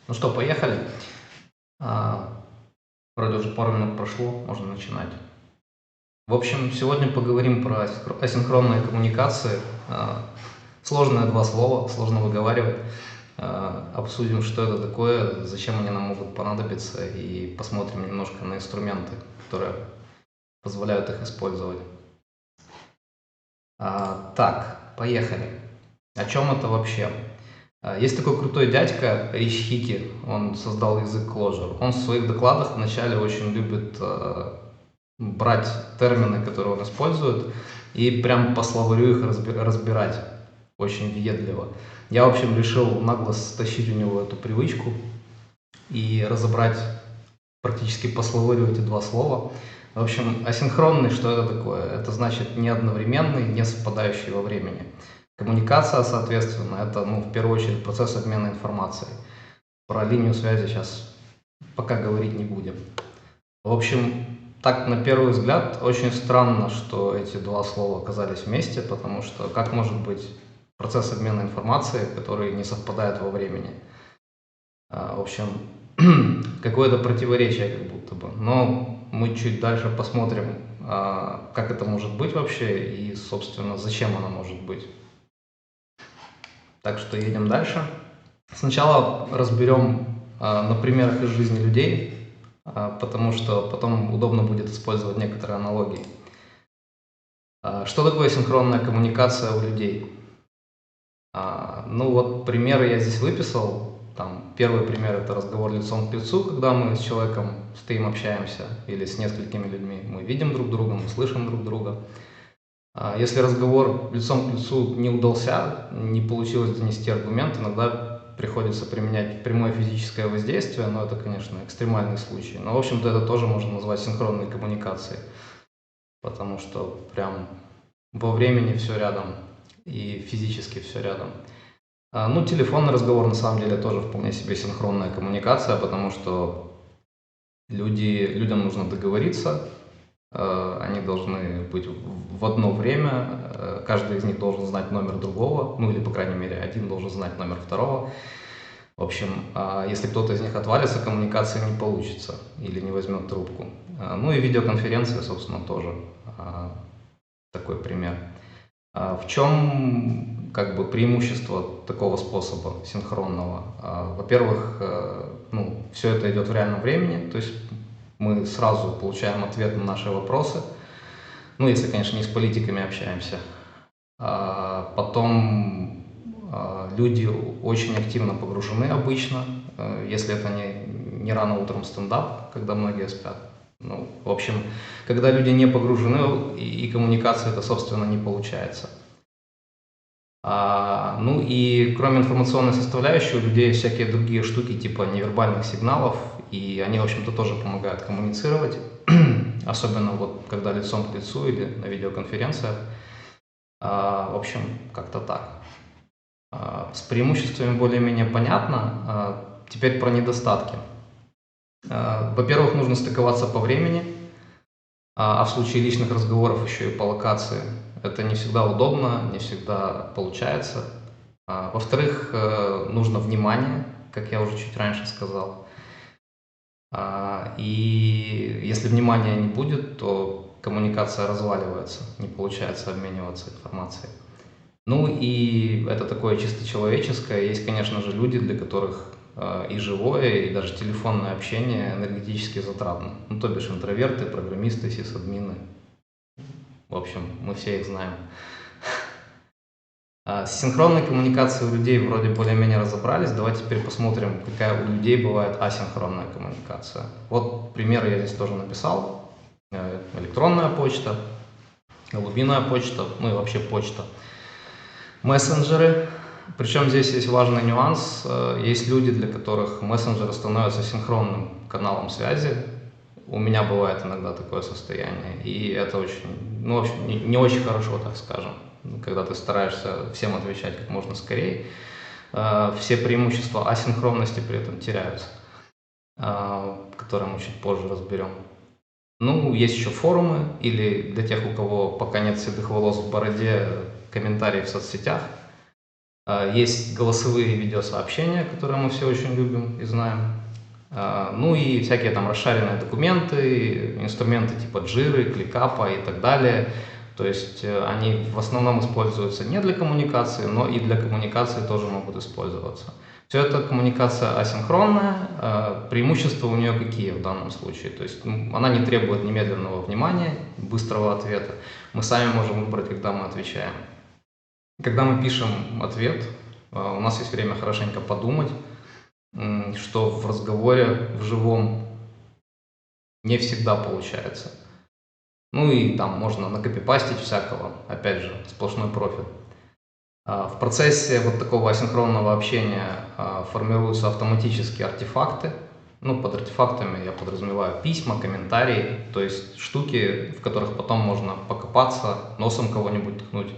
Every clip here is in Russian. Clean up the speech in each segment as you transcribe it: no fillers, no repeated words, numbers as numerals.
Ну что, поехали. А, Вроде уже пару минут прошло, можно начинать. В общем, сегодня поговорим про асинхронные коммуникации. Сложное два слова, сложно выговаривать. Обсудим, что это такое, зачем они нам могут понадобиться, и посмотрим немножко на инструменты, которые позволяют их использовать. Так, поехали. О чем это вообще? Есть такой крутой дядька Рич Хики, он создал язык Clojure. Он в своих докладах вначале очень любит брать термины, которые он использует, и прям по словарю их разбирать очень въедливо. Я, в общем, решил нагло стащить у него эту привычку и разобрать практически по словарю эти два слова. В общем, асинхронный, что это такое? Это значит не одновременный, не совпадающий во времени. Коммуникация, соответственно, это, в первую очередь, процесс обмена информацией. Про линию связи сейчас пока говорить не будем. В общем, так, на первый взгляд, очень странно, что эти два слова оказались вместе, потому что как может быть процесс обмена информацией, который не совпадает во времени? В общем, какое-то противоречие как будто бы. Но мы чуть дальше посмотрим, как это может быть вообще и, собственно, зачем оно может быть. Так что едем дальше. Сначала разберем на примерах из жизни людей, потому что потом удобно будет использовать некоторые аналогии. Что такое синхронная коммуникация у людей? Ну вот примеры я здесь выписал. Там, первый пример — это разговор лицом к лицу, когда мы с человеком стоим, общаемся, или с несколькими людьми. Мы видим друг друга, мы слышим друг друга. Если разговор лицом к лицу не удался, не получилось донести аргумент, иногда приходится применять прямое физическое воздействие, но это, конечно, экстремальный случай. Но, в общем-то, это тоже можно назвать синхронной коммуникацией, потому что прям во времени все рядом и физически все рядом. Ну, телефонный разговор на самом деле тоже вполне себе синхронная коммуникация, потому что людям нужно договориться, они должны быть в одно время, каждый из них должен знать номер другого, ну или, по крайней мере, один должен знать номер второго. В общем, если кто-то из них отвалится, коммуникация не получится или не возьмет трубку. Ну и видеоконференция, собственно, тоже такой пример. В чем преимущество такого способа синхронного? Во-первых, все это идет в реальном времени, то есть мы сразу получаем ответ на наши вопросы, ну, если, конечно, не с политиками общаемся. Потом люди очень активно погружены обычно, если это не рано утром стендап, когда многие спят. Ну, в общем, когда люди не погружены, и коммуникация это, собственно, не получается. Ну и кроме информационной составляющей, у людей есть всякие другие штуки типа невербальных сигналов, и они, в общем-то, тоже помогают коммуницировать, особенно вот когда лицом к лицу или на видеоконференциях. В общем, как-то так. С преимуществами более-менее понятно. Теперь про недостатки. Во-первых, нужно стыковаться по времени, а в случае личных разговоров еще и по локации. Это не всегда удобно, не всегда получается. Во-вторых, нужно внимание, как я уже чуть раньше сказал. И если внимания не будет, то коммуникация разваливается, не получается обмениваться информацией. Ну и это такое чисто человеческое. Есть, конечно же, люди, для которых и живое, и даже телефонное общение энергетически затратно. Ну, то бишь интроверты, программисты, сисадмины. В общем, мы все их знаем. С синхронной коммуникацией у людей вроде более-менее разобрались. Давайте теперь посмотрим, какая у людей бывает асинхронная коммуникация. Вот примеры я здесь тоже написал. Электронная почта, голубиная почта, ну и вообще почта. Мессенджеры. Причем здесь есть важный нюанс. Есть люди, для которых мессенджеры становятся синхронным каналом связи. У меня бывает иногда такое состояние. И это очень, в общем, не очень хорошо, так скажем. Когда ты стараешься всем отвечать как можно скорее, все преимущества асинхронности при этом теряются, которые мы чуть позже разберем. Ну, есть еще форумы, или для тех, у кого пока нет седых волос в бороде, комментарии в соцсетях. Есть голосовые видеосообщения, которые мы все очень любим и знаем. Ну и всякие там расшаренные документы, инструменты типа Jira, ClickUp и так далее. То есть они в основном используются не для коммуникации, но и для коммуникации тоже могут использоваться. Все это коммуникация асинхронная, преимущества у нее какие в данном случае? То есть она не требует немедленного внимания, быстрого ответа. Мы сами можем выбрать, когда мы отвечаем. Когда мы пишем ответ, у нас есть время хорошенько подумать, что в разговоре в живом не всегда получается. Ну и там можно накопипастить всякого, опять же, сплошной профит. В процессе вот такого асинхронного общения формируются автоматические артефакты. Ну, под артефактами я подразумеваю письма, комментарии, то есть штуки, в которых потом можно покопаться, носом кого-нибудь ткнуть.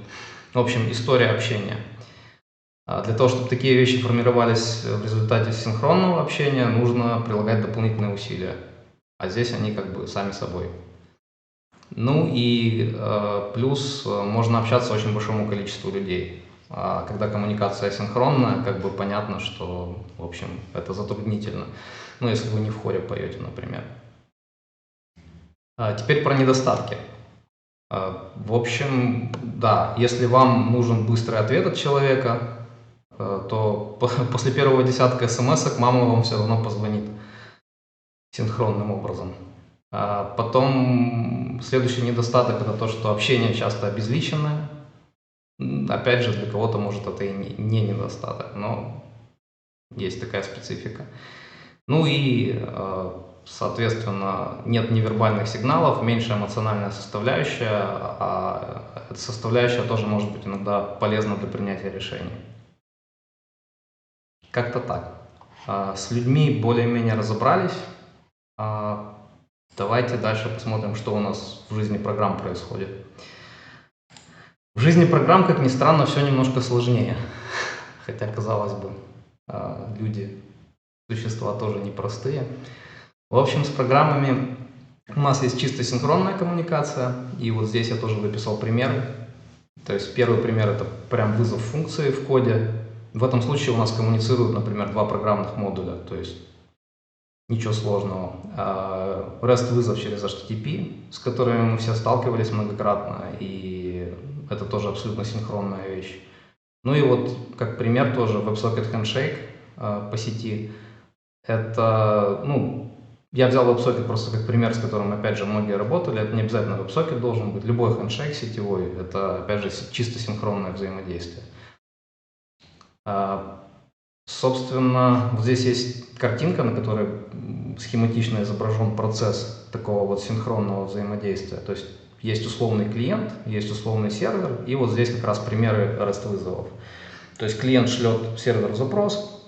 В общем, история общения. Для того, чтобы такие вещи формировались в результате синхронного общения, нужно прилагать дополнительные усилия. А здесь они как бы сами собой. Ну и плюс можно общаться очень большому количеству людей. А когда коммуникация асинхронная, как бы понятно, что, в общем, это затруднительно. Ну, если вы не в хоре поете, например. Теперь про недостатки. В общем, да, если вам нужен быстрый ответ от человека, то после первого десятка смс-ок мама вам все равно позвонит синхронным образом. Потом следующий недостаток – это то, что общение часто обезличенное. Опять же, для кого-то, может, это и не недостаток, но есть такая специфика. Ну и, соответственно, нет невербальных сигналов, меньше эмоциональная составляющая, а эта составляющая тоже может быть иногда полезна для принятия решений. Как-то так. С людьми более-менее разобрались. Давайте дальше посмотрим, что у нас в жизни программ происходит. В жизни программ, как ни странно, все немножко сложнее. Хотя, казалось бы, люди, существа тоже непростые. В общем, с программами у нас есть чисто синхронная коммуникация. И вот здесь я тоже выписал примеры. То есть первый пример – это прям вызов функции в коде. В этом случае у нас коммуницируют, например, два программных модуля. То есть ничего сложного. REST вызов через HTTP, с которыми мы все сталкивались многократно, и это тоже абсолютно синхронная вещь. Ну и вот как пример тоже WebSocket Handshake по сети. Это, я взял WebSocket просто как пример, с которым, опять же, многие работали. Это не обязательно WebSocket должен быть. Любой handshake сетевой, это, опять же, чисто синхронное взаимодействие. Собственно, вот здесь есть картинка, на которой схематично изображен процесс такого вот синхронного взаимодействия. То есть есть условный клиент, есть условный сервер, и вот здесь как раз примеры REST вызовов. То есть клиент шлет серверу запрос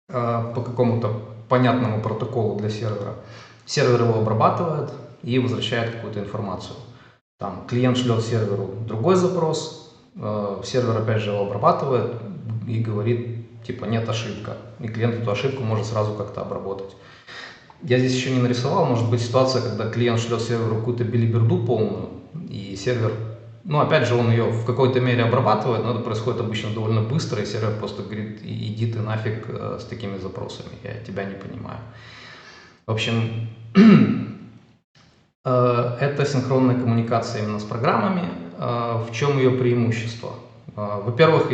по какому-то понятному протоколу для сервера. Сервер его обрабатывает и возвращает какую-то информацию. Там клиент шлет серверу другой запрос, сервер опять же его обрабатывает и говорит, типа, нет, ошибка. И клиент эту ошибку может сразу как-то обработать. Я здесь еще не нарисовал, может быть ситуация, когда клиент шлет серверу какую-то билиберду полную, и сервер, опять же, он ее в какой-то мере обрабатывает, но это происходит обычно довольно быстро, и сервер просто говорит, иди ты нафиг с такими запросами, я тебя не понимаю. В общем, это синхронная коммуникация именно с программами. В чем ее преимущество? Во-первых,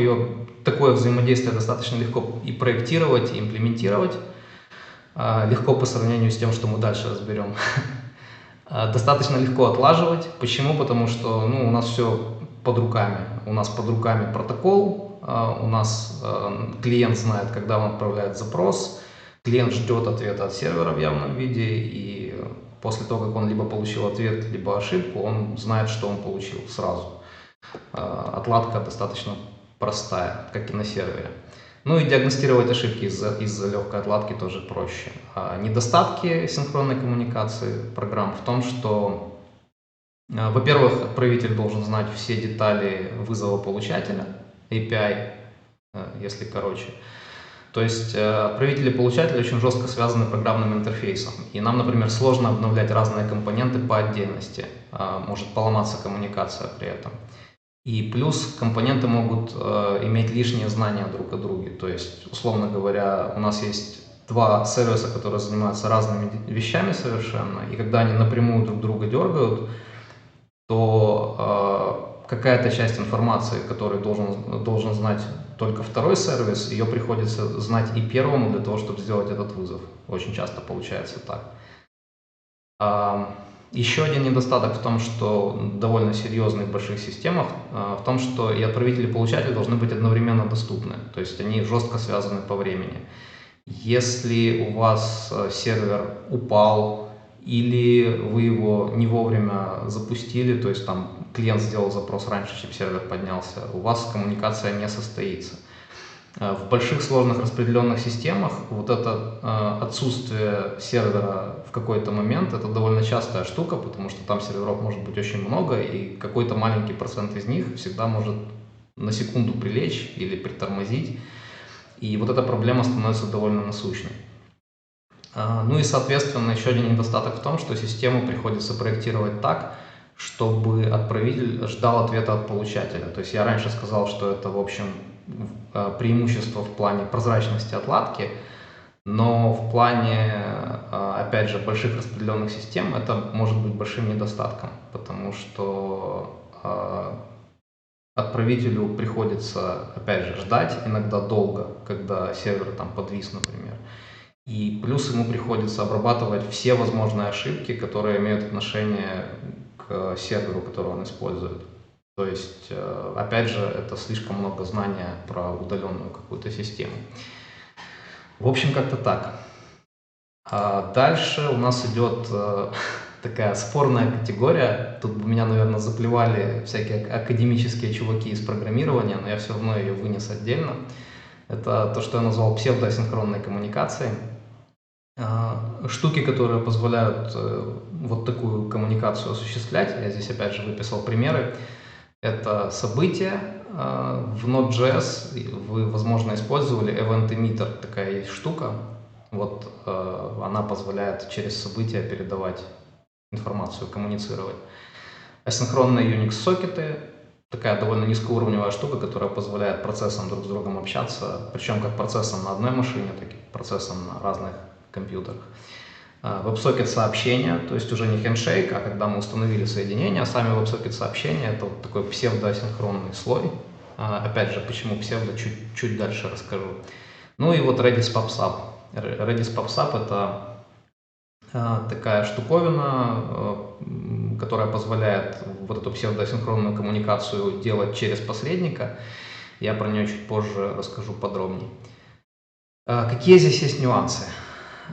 такое взаимодействие достаточно легко и проектировать, и имплементировать. Легко по сравнению с тем, что мы дальше разберем. Достаточно легко отлаживать. Почему? Потому что у нас все под руками. У нас под руками протокол, у нас клиент знает, когда он отправляет запрос, клиент ждет ответа от сервера в явном виде, и после того, как он либо получил ответ, либо ошибку, он знает, что он получил сразу. Отладка достаточно простая, как и на сервере. Ну и диагностировать ошибки из-за легкой отладки тоже проще. Недостатки синхронной коммуникации программ в том, что, во-первых, отправитель должен знать все детали вызова получателя, API, если короче. То есть отправитель и получатель очень жестко связаны программным интерфейсом. И нам, например, сложно обновлять разные компоненты по отдельности. Может поломаться коммуникация при этом. И плюс компоненты могут иметь лишние знания друг о друге. То есть, условно говоря, у нас есть два сервиса, которые занимаются разными вещами совершенно, и когда они напрямую друг друга дергают, то какая-то часть информации, которую должен знать только второй сервис, ее приходится знать и первому для того, чтобы сделать этот вызов. Очень часто получается так. Еще один недостаток в том, что довольно серьезный в больших системах, в том, что и отправитель, и получатель должны быть одновременно доступны, то есть они жестко связаны по времени. Если у вас сервер упал или вы его не вовремя запустили, то есть там клиент сделал запрос раньше, чем сервер поднялся, у вас коммуникация не состоится. В больших сложных распределенных системах вот это отсутствие сервера в какой-то момент, это довольно частая штука, потому что там серверов может быть очень много, и какой-то маленький процент из них всегда может на секунду прилечь или притормозить, и вот эта проблема становится довольно насущной. Ну и, соответственно, еще один недостаток в том, что систему приходится проектировать так, чтобы отправитель ждал ответа от получателя. То есть я раньше сказал, что это, в общем, преимущество в плане прозрачности отладки, но в плане, опять же, больших распределенных систем это может быть большим недостатком, потому что отправителю приходится, опять же, ждать иногда долго, когда сервер там подвис, например. И плюс ему приходится обрабатывать все возможные ошибки, которые имеют отношение к серверу, который он использует. То есть, опять же, это слишком много знания про удаленную какую-то систему. В общем, как-то так. Дальше у нас идет такая спорная категория. Тут бы меня, наверное, заплевали всякие академические чуваки из программирования, но я все равно ее вынес отдельно. Это то, что я назвал псевдоасинхронной коммуникацией. Штуки, которые позволяют вот такую коммуникацию осуществлять, я здесь опять же выписал примеры. Это события. В Node.js вы, возможно, использовали Event Emitter, такая есть штука. Вот она позволяет через события передавать информацию, коммуницировать. Асинхронные Unix-сокеты, такая довольно низкоуровневая штука, которая позволяет процессам друг с другом общаться, причем как процессам на одной машине, так и процессам на разных компьютерах. WebSocket сообщения, то есть уже не хендшейк, а когда мы установили соединение, сами WebSocket сообщения — это вот такой псевдоасинхронный слой. Опять же, почему псевдо, чуть дальше расскажу. Ну и вот Redis PubSub. Redis PubSub — это такая штуковина, которая позволяет вот эту псевдоасинхронную коммуникацию делать через посредника. Я про нее чуть позже расскажу подробнее. Какие здесь есть нюансы?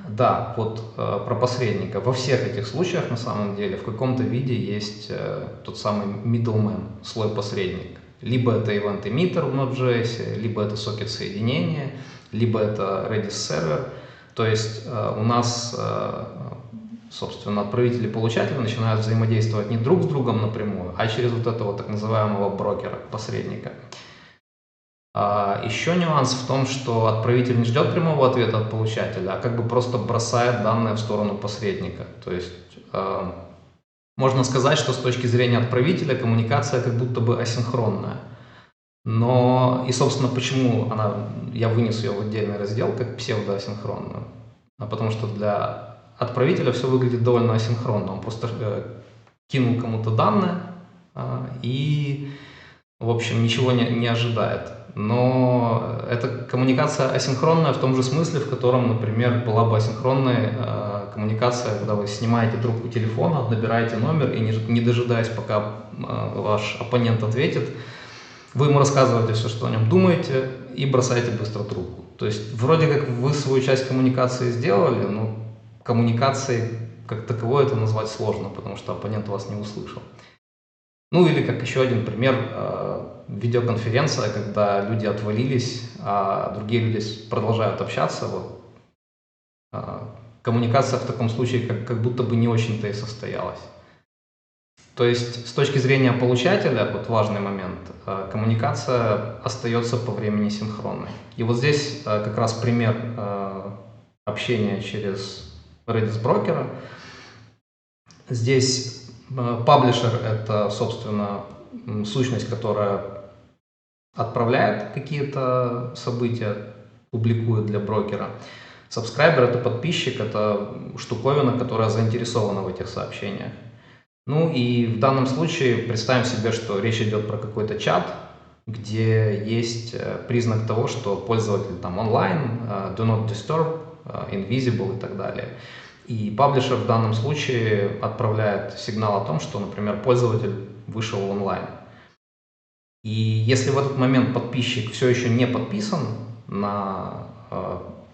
Да, вот про посредника. Во всех этих случаях на самом деле в каком-то виде есть тот самый middleman, слой посредник. Либо это event emitter в Node.js, либо это сокет соединения, либо это Redis сервер. То есть у нас, собственно, отправитель и получатель начинают взаимодействовать не друг с другом напрямую, а через вот этого так называемого брокера, посредника. Еще нюанс в том, что отправитель не ждет прямого ответа от получателя, а как бы просто бросает данные в сторону посредника. То есть можно сказать, что с точки зрения отправителя коммуникация как будто бы асинхронная. Но и, собственно, почему я вынес ее в отдельный раздел как псевдоасинхронную? Потому что для отправителя все выглядит довольно асинхронно. Он просто кинул кому-то данные и, в общем, ничего не ожидает. Но эта коммуникация асинхронная в том же смысле, в котором, например, была бы асинхронная коммуникация, когда вы снимаете трубку телефона, набираете номер и, не дожидаясь, пока ваш оппонент ответит, вы ему рассказываете все, что о нем думаете, и бросаете быстро трубку. То есть вроде как вы свою часть коммуникации сделали, но коммуникацией как таковой это назвать сложно, потому что оппонент вас не услышал. Ну или как еще один пример, видеоконференция, когда люди отвалились, а другие люди продолжают общаться. Вот. Коммуникация в таком случае как будто бы не очень-то и состоялась. То есть с точки зрения получателя, вот важный момент, коммуникация остается по времени синхронной. И вот здесь как раз пример общения через Redis брокера. Здесь паблишер — это, собственно, сущность, которая отправляет какие-то события, публикует для брокера. Subscriber — это подписчик, это штуковина, которая заинтересована в этих сообщениях. Ну и в данном случае представим себе, что речь идет про какой-то чат, где есть признак того, что пользователь там онлайн, do not disturb, invisible и так далее. И паблишер в данном случае отправляет сигнал о том, что, например, пользователь вышел онлайн. И если в этот момент подписчик все еще не подписан на,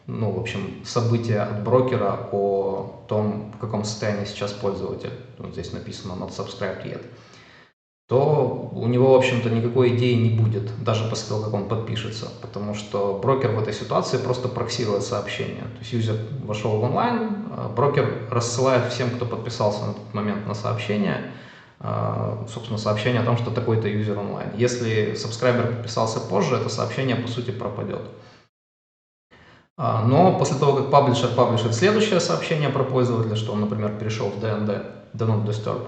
в общем, события от брокера о том, в каком состоянии сейчас пользователь, вот здесь написано not subscribed yet, то у него, в общем-то, никакой идеи не будет, даже после того, как он подпишется, потому что брокер в этой ситуации просто проксирует сообщение. То есть юзер вошел в онлайн, брокер рассылает всем, кто подписался на тот момент на сообщение, собственно, сообщение о том, что такой-то юзер онлайн. Если сабскрайбер подписался позже, это сообщение, по сути, пропадет. Но после того, как паблишер паблишит следующее сообщение про пользователя, что он, например, перешел в DND, Do Not Disturb,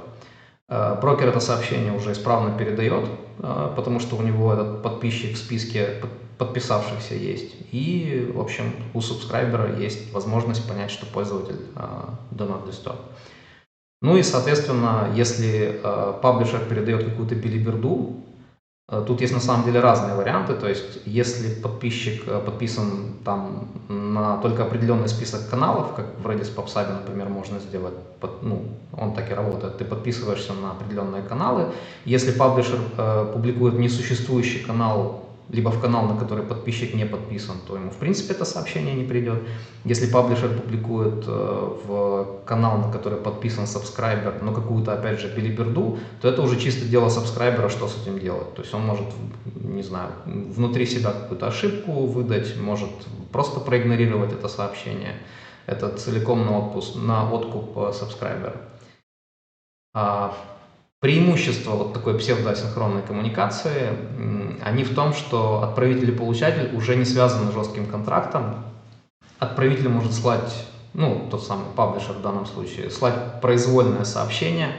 брокер это сообщение уже исправно передает, потому что у него этот подписчик в списке подписавшихся есть. И, в общем, у сабскрайбера есть возможность понять, что пользователь Do Not Disturb. Ну и, соответственно, если паблишер передает какую-то билиберду, тут есть на самом деле разные варианты. То есть, если подписчик подписан там на только определенный список каналов, как в Redis PubSub, например, можно сделать, он так и работает, ты подписываешься на определенные каналы. Если паблишер публикует несуществующий канал, либо в канал, на который подписчик не подписан, то ему в принципе это сообщение не придет. Если паблишер публикует в канал, на который подписан сабскрайбер, но какую-то, опять же, билиберду, то это уже чисто дело сабскрайбера, что с этим делать. То есть он может, не знаю, внутри себя какую-то ошибку выдать, может просто проигнорировать это сообщение. Это целиком на откуп сабскрайбера. Преимущества вот такой псевдоасинхронной коммуникации, они в том, что отправитель и получатель уже не связаны жестким контрактом. Отправитель может слать, тот самый паблишер в данном случае, слать произвольное сообщение,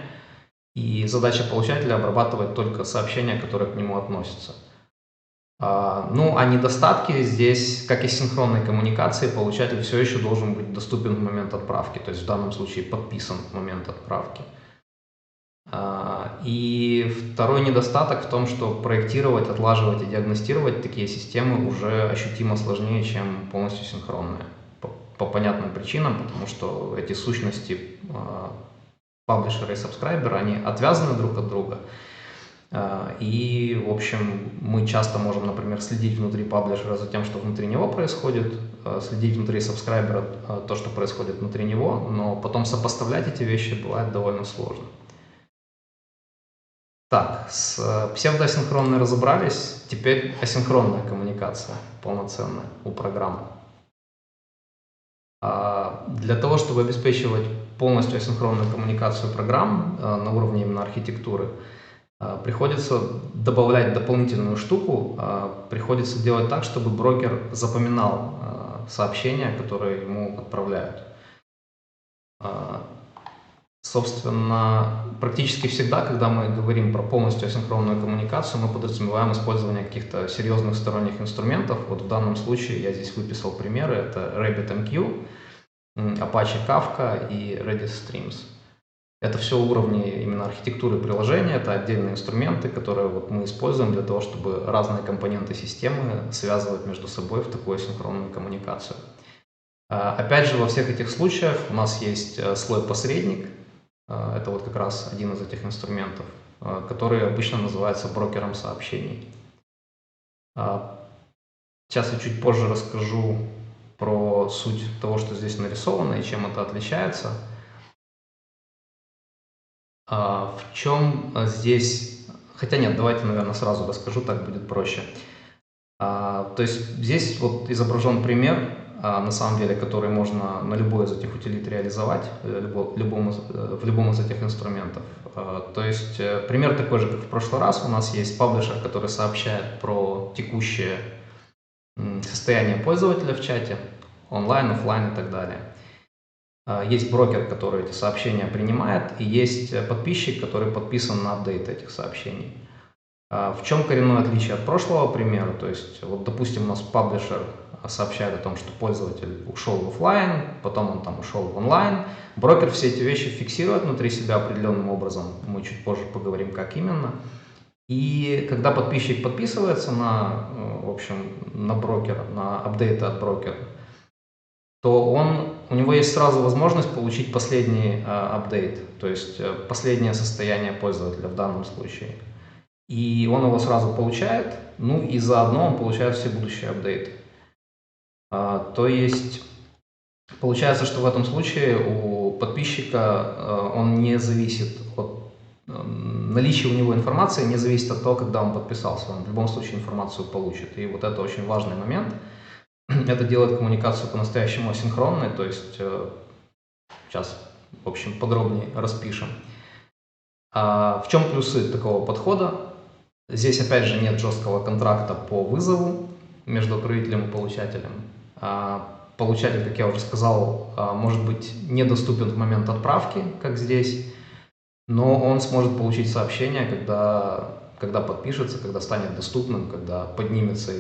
и задача получателя обрабатывать только сообщения, которые к нему относятся. А недостатки здесь, как и синхронной коммуникации, получатель все еще должен быть доступен в момент отправки, то есть в данном случае подписан в момент отправки. И второй недостаток в том, что проектировать, отлаживать и диагностировать такие системы уже ощутимо сложнее, чем полностью синхронные. По понятным причинам, потому что эти сущности, паблишера и сабскрайбера, они отвязаны друг от друга. И, в общем, мы часто можем, например, следить внутри паблишера за тем, что внутри него происходит, следить внутри сабскрайбера то, что происходит внутри него, но потом сопоставлять эти вещи бывает довольно сложно. Так, с псевдоасинхронной разобрались, теперь асинхронная коммуникация полноценная у программ. Для того, чтобы обеспечивать полностью асинхронную коммуникацию программ на уровне именно архитектуры, приходится добавлять дополнительную штуку, приходится делать так, чтобы брокер запоминал сообщения, которые ему отправляют. Собственно, практически всегда, когда мы говорим про полностью асинхронную коммуникацию, мы подразумеваем использование каких-то серьезных сторонних инструментов. Вот в данном случае я здесь выписал примеры. Это RabbitMQ, Apache Kafka и Redis Streams. Это все уровни именно архитектуры приложения, это отдельные инструменты, которые мы используем для того, чтобы разные компоненты системы связывать между собой в такую асинхронную коммуникацию. Опять же, во всех этих случаях у нас есть слой-посредник. Это вот как раз один из этих инструментов, который обычно называется брокером сообщений. Сейчас я чуть позже расскажу про суть того, что здесь нарисовано и чем это отличается. В чем здесь... Хотя нет, давайте, наверное, сразу расскажу, так будет проще. То есть здесь вот изображен пример, на самом деле, который можно на любой из этих утилит реализовать, в любом из этих инструментов. То есть пример такой же, как в прошлый раз. У нас есть паблишер, который сообщает про текущее состояние пользователя в чате, онлайн, офлайн и так далее. Есть брокер, который эти сообщения принимает, и есть подписчик, который подписан на апдейт этих сообщений. В чем коренное отличие от прошлого примера? То есть, вот, допустим, у нас паблишер сообщает о том, что пользователь ушел в офлайн, потом он там ушел в онлайн. Брокер все эти вещи фиксирует внутри себя определенным образом. Мы чуть позже поговорим, как именно. И когда подписчик подписывается на, в общем, на брокера, на апдейты от брокера, то у него есть сразу возможность получить последний апдейт, то есть последнее состояние пользователя в данном случае. И он его сразу получает, ну и заодно он получает все будущие апдейты. То есть получается, что в этом случае у подписчика он не зависит от наличие у него информации, не зависит от того, когда он подписался. Он в любом случае информацию получит. И вот это очень важный момент. Это делает коммуникацию по-настоящему асинхронной, то есть сейчас, в общем, подробнее распишем. В чем плюсы такого подхода? Здесь, опять же, нет жесткого контракта по вызову между отправителем и получателем. Получатель, как я уже сказал, может быть недоступен в момент отправки, как здесь, но он сможет получить сообщение, когда подпишется, когда станет доступным, когда поднимется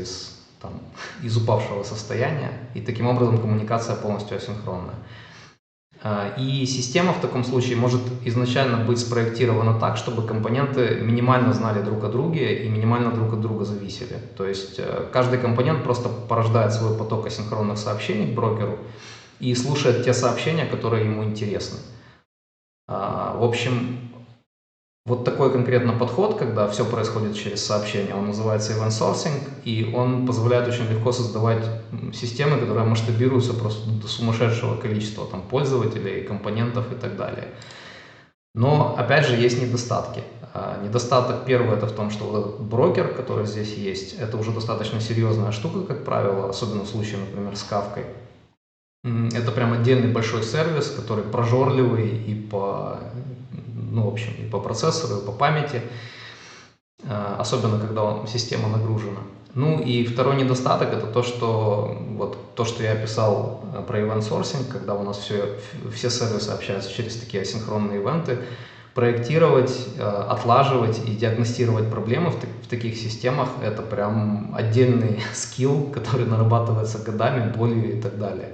из упавшего состояния, и таким образом коммуникация полностью асинхронная. И система в таком случае может изначально быть спроектирована так, чтобы компоненты минимально знали друг о друге и минимально друг от друга зависели. То есть каждый компонент просто порождает свой поток асинхронных сообщений к брокеру и слушает те сообщения, которые ему интересны. В общем, вот такой конкретно подход, когда все происходит через сообщение, он называется event sourcing, и он позволяет очень легко создавать системы, которые масштабируются просто до сумасшедшего количества там, пользователей, компонентов и так далее. Но, опять же, есть недостатки. Недостаток первый – это в том, что вот этот брокер, который здесь есть, это уже достаточно серьезная штука, как правило, особенно в случае, например, с Кавкой. Это прям отдельный большой сервис, который прожорливый и по процессору, и по памяти, особенно когда система нагружена. Ну и второй недостаток – это то, что я описал про event sourcing, когда у нас все сервисы общаются через такие асинхронные ивенты. Проектировать, отлаживать и диагностировать проблемы в таких системах – это прям отдельный скилл, который нарабатывается годами, болью и так далее.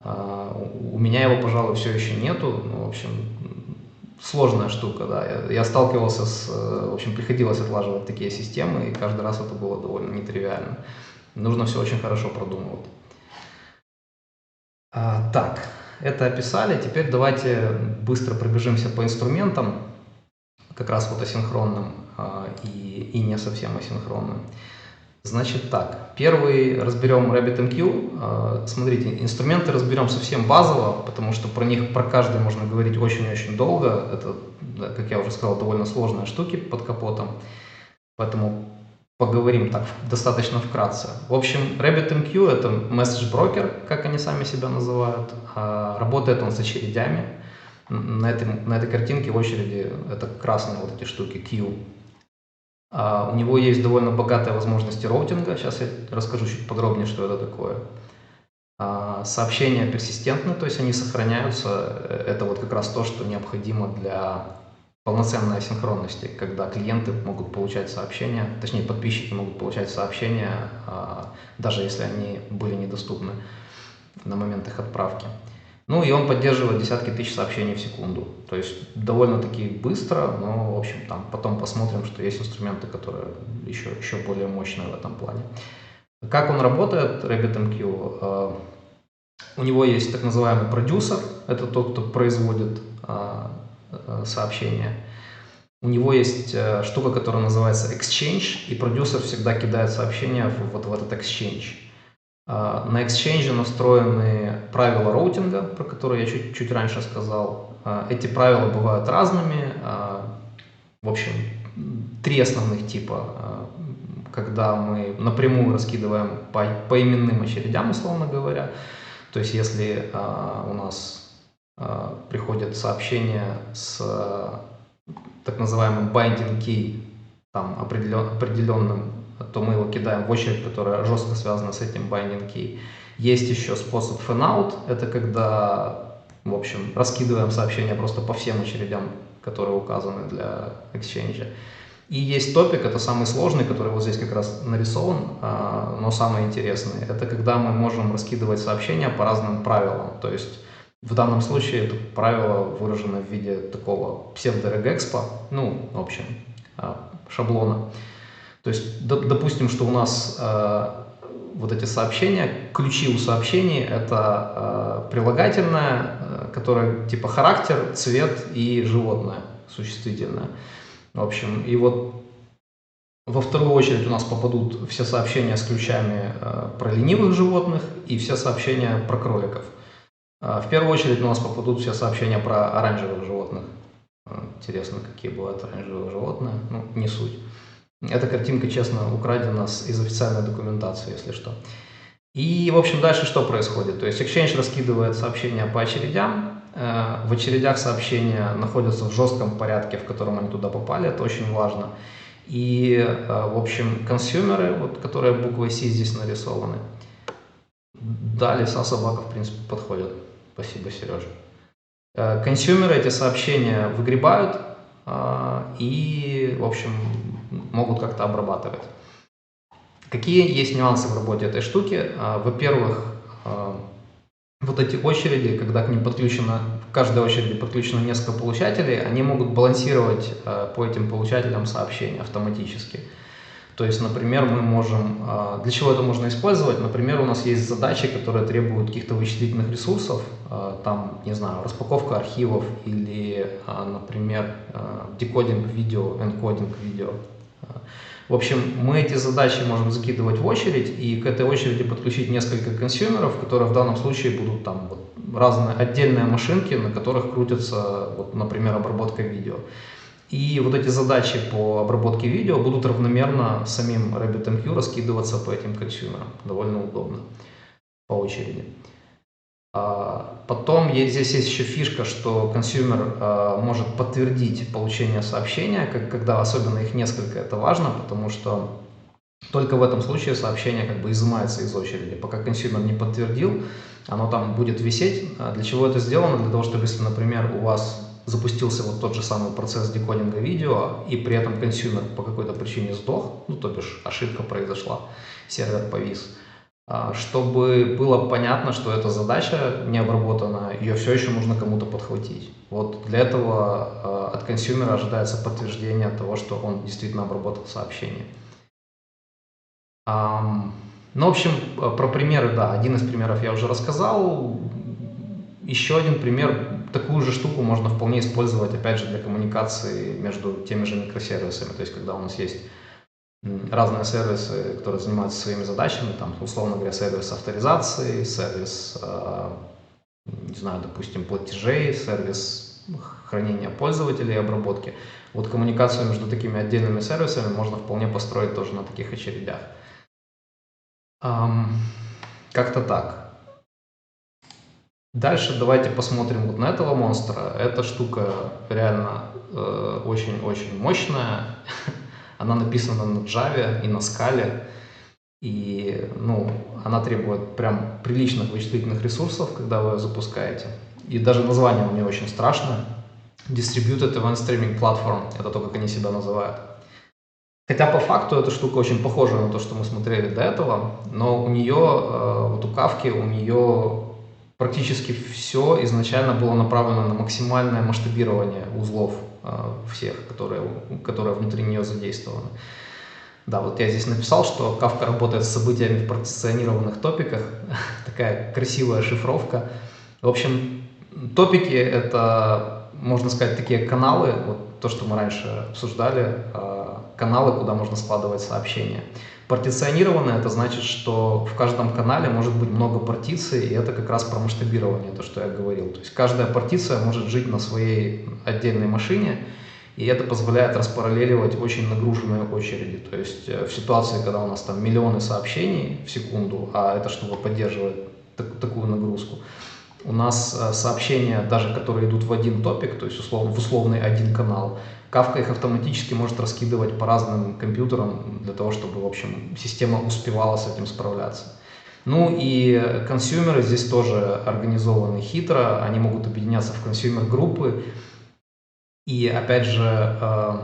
У меня его, пожалуй, все еще нету. В общем, сложная штука, да. Я сталкивался в общем, приходилось отлаживать такие системы, и каждый раз это было довольно нетривиально. Нужно все очень хорошо продумывать. Так, это описали. Теперь давайте быстро пробежимся по инструментам, как раз вот асинхронным и не совсем асинхронным. Значит так, первый разберем RabbitMQ. Смотрите, инструменты разберем совсем базово, потому что про каждый можно говорить очень-очень долго. Это, как я уже сказал, довольно сложные штуки под капотом, поэтому поговорим так достаточно вкратце. В общем, RabbitMQ – это message broker, как они сами себя называют. Работает он с очередями. На этой картинке в очереди это красные вот эти штуки Q. У него есть довольно богатые возможности роутинга. Сейчас я расскажу чуть подробнее, что это такое. Сообщения персистентны, то есть они сохраняются. Это вот как раз то, что необходимо для полноценной асинхронности, когда клиенты могут получать сообщения, точнее подписчики могут получать сообщения, даже если они были недоступны на момент их отправки. Ну и он поддерживает десятки тысяч сообщений в секунду. То есть довольно-таки быстро, но, в общем, там потом посмотрим, что есть инструменты, которые еще более мощные в этом плане. Как он работает, RabbitMQ? У него есть так называемый продюсер, это тот, кто производит сообщения. У него есть штука, которая называется Exchange, и продюсер всегда кидает сообщения вот в этот Exchange. На Exchange настроены правила роутинга, про которые я чуть раньше сказал. Эти правила бывают разными. В общем, 3 основных типа. Когда мы напрямую раскидываем по именным очередям, условно говоря. То есть, если у нас приходит сообщение с так называемым binding key, там определенным, то мы его кидаем в очередь, которая жестко связана с этим binding key. Есть еще способ fan-out, это когда, в общем, раскидываем сообщения просто по всем очередям, которые указаны для Exchange. И есть топик, это самый сложный, который вот здесь как раз нарисован, но самый интересный. Это когда мы можем раскидывать сообщения по разным правилам. То есть в данном случае это правило выражено в виде такого псевдорегэкспа, ну, в общем, шаблона. То есть, допустим, что у нас вот эти сообщения, ключи у сообщений — это прилагательное, которое типа характер, цвет и животное, существительное. В общем, и вот во вторую очередь у нас попадут все сообщения с ключами про ленивых животных и все сообщения про кроликов. В первую очередь у нас попадут все сообщения про оранжевых животных. Интересно, какие бывают оранжевые животные, ну, не суть. Эта картинка, честно, украдена из официальной документации, если что. И, в общем, дальше что происходит? То есть Exchange раскидывает сообщения по очередям. В очередях сообщения находятся в жестком порядке, в котором они туда попали. Это очень важно. И, в общем, консюмеры, вот, которые буквой C здесь нарисованы. Да, лиса, собака, в принципе, подходят. Спасибо, Сережа. Консюмеры эти сообщения выгребают и, в общем, могут как-то обрабатывать. Какие есть нюансы в работе этой штуки? Во-первых, вот эти очереди, когда к ним подключено, в каждой очереди подключено несколько получателей, они могут балансировать по этим получателям сообщения автоматически. То есть, например, мы можем... Для чего это можно использовать? Например, у нас есть задачи, которые требуют каких-то вычислительных ресурсов, там, не знаю, распаковка архивов или, например, декодинг видео, энкодинг видео. В общем, мы эти задачи можем закидывать в очередь и к этой очереди подключить несколько консюмеров, которые в данном случае будут там вот разные отдельные машинки, на которых крутится, вот, например, обработка видео. И вот эти задачи по обработке видео будут равномерно самим RabbitMQ раскидываться по этим консюмерам. Довольно удобно по очереди. Потом здесь есть еще фишка, что консюмер может подтвердить получение сообщения, когда особенно их несколько, это важно, потому что только в этом случае сообщение как бы изымается из очереди. Пока консюмер не подтвердил, оно там будет висеть. Для чего это сделано? Для того, чтобы, если, например, у вас запустился вот тот же самый процесс декодинга видео, и при этом консюмер по какой-то причине сдох, ну, то бишь ошибка произошла, сервер повис, чтобы было понятно, что эта задача не обработана, ее все еще нужно кому-то подхватить. Вот для этого от консюмера ожидается подтверждение того, что он действительно обработал сообщение. Ну, в общем, про примеры, да, один из примеров я уже рассказал. Еще один пример, такую же штуку можно вполне использовать, опять же, для коммуникации между теми же микросервисами. То есть, когда у нас есть разные сервисы, которые занимаются своими задачами, там, условно говоря, сервис авторизации, сервис, не знаю, допустим, платежей, сервис хранения пользователей и обработки. Вот коммуникацию между такими отдельными сервисами можно вполне построить тоже на таких очередях. Как-то так. Дальше давайте посмотрим вот на этого монстра. Эта штука реально очень-очень мощная. Она написана на Java и на Scala. И, ну, она требует прям приличных вычислительных ресурсов, когда вы ее запускаете. И даже название у нее очень страшное. Distributed Event Streaming Platform. Это то, как они себя называют. Хотя по факту эта штука очень похожа на то, что мы смотрели до этого, но у нее, вот у Kafka, у нее практически все изначально было направлено на максимальное масштабирование узлов всех, которые внутри нее задействованы. Да, вот я здесь написал, что Kafka работает с событиями в партиционированных топиках. Такая красивая шифровка. В общем, топики — это, можно сказать, такие каналы, вот то, что мы раньше обсуждали, каналы, куда можно складывать сообщения. Партиционированное — это значит, что в каждом канале может быть много партиций, и это как раз про масштабирование, то, что я говорил. То есть каждая партиция может жить на своей отдельной машине, и это позволяет распараллеливать очень нагруженные очереди. То есть в ситуации, когда у нас там миллионы сообщений в секунду, а эта штука поддерживает такую нагрузку, у нас сообщения, даже которые идут в один топик, то есть в условный один канал, Kafka их автоматически может раскидывать по разным компьютерам для того, чтобы, в общем, система успевала с этим справляться. Ну и консюмеры здесь тоже организованы хитро, они могут объединяться в консюмер-группы. И опять же,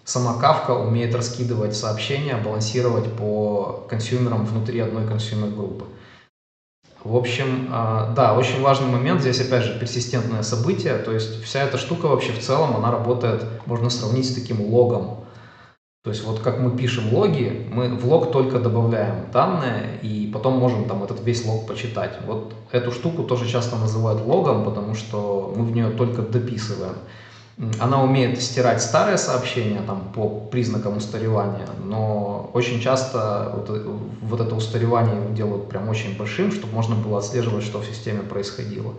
сама Kafka умеет раскидывать сообщения, балансировать по консюмерам внутри одной консюмер-группы. В общем, да, очень важный момент здесь, опять же, персистентное событие, то есть вся эта штука вообще в целом, она работает, можно сравнить с таким логом. То есть вот как мы пишем логи, мы в лог только добавляем данные и потом можем там этот весь лог почитать. Вот эту штуку тоже часто называют логом, потому что мы в нее только дописываем. Она умеет стирать старые сообщения там, по признакам устаревания, но очень часто вот это устаревание делают прям очень большим, чтобы можно было отслеживать, что в системе происходило.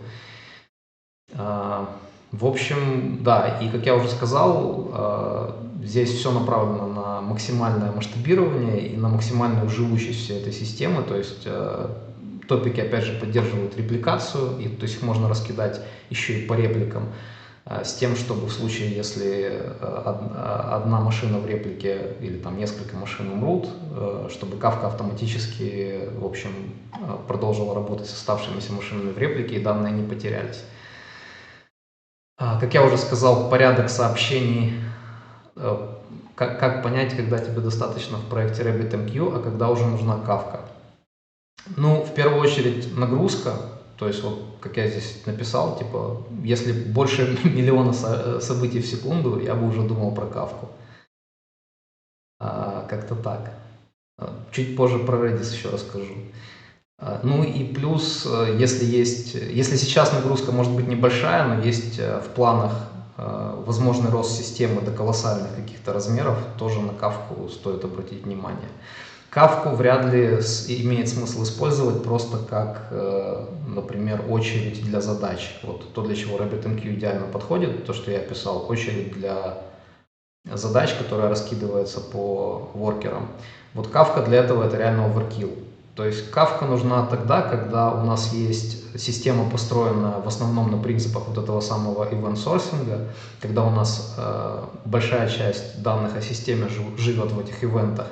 В общем, да, и как я уже сказал, здесь все направлено на максимальное масштабирование и на максимальную живучесть всей этой системы, то есть топики опять же поддерживают репликацию, и то есть их можно раскидать еще и по репликам, с тем, чтобы в случае, если одна машина в реплике или там несколько машин умрут, чтобы Kafka автоматически, в общем, продолжила работать с оставшимися машинами в реплике и данные не потерялись. Как я уже сказал, порядок сообщений, как понять, когда тебе достаточно в проекте RabbitMQ, а когда уже нужна Kafka. Ну, в первую очередь нагрузка. То есть, вот, как я здесь написал, типа, если больше миллиона событий в секунду, я бы уже думал про Kafka. Как-то так. Чуть позже про Redis еще расскажу. Ну и плюс, если сейчас нагрузка может быть небольшая, но есть в планах возможный рост системы до колоссальных каких-то размеров, тоже на Kafka стоит обратить внимание. Kafka вряд ли имеет смысл использовать просто как, например, очередь для задач. Вот то, для чего RabbitMQ идеально подходит, то, что я писал, очередь для задач, которая раскидывается по воркерам. Вот Kafka для этого это реально overkill. То есть Kafka нужна тогда, когда у нас есть система, построенная в основном на принципах вот этого самого event-сорсинга, когда у нас большая часть данных о системе живет в этих ивентах.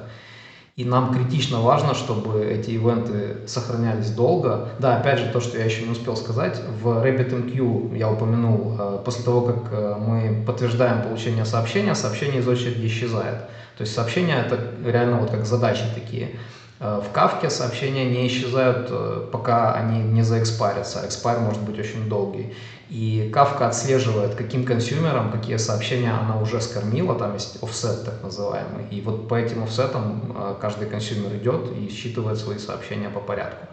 И нам критично важно, чтобы эти ивенты сохранялись долго. Да, опять же, то, что я еще не успел сказать, в RabbitMQ я упомянул, после того, как мы подтверждаем получение сообщения, сообщение из очереди исчезает. То есть сообщения это реально вот как задачи такие. В Kafka сообщения не исчезают, пока они не заэкспарятся. Экспайр может быть очень долгий. И Kafka отслеживает, каким консюмерам, какие сообщения она уже скормила, там есть офсет так называемый. И вот по этим офсетам каждый консюмер идет и считывает свои сообщения по порядку.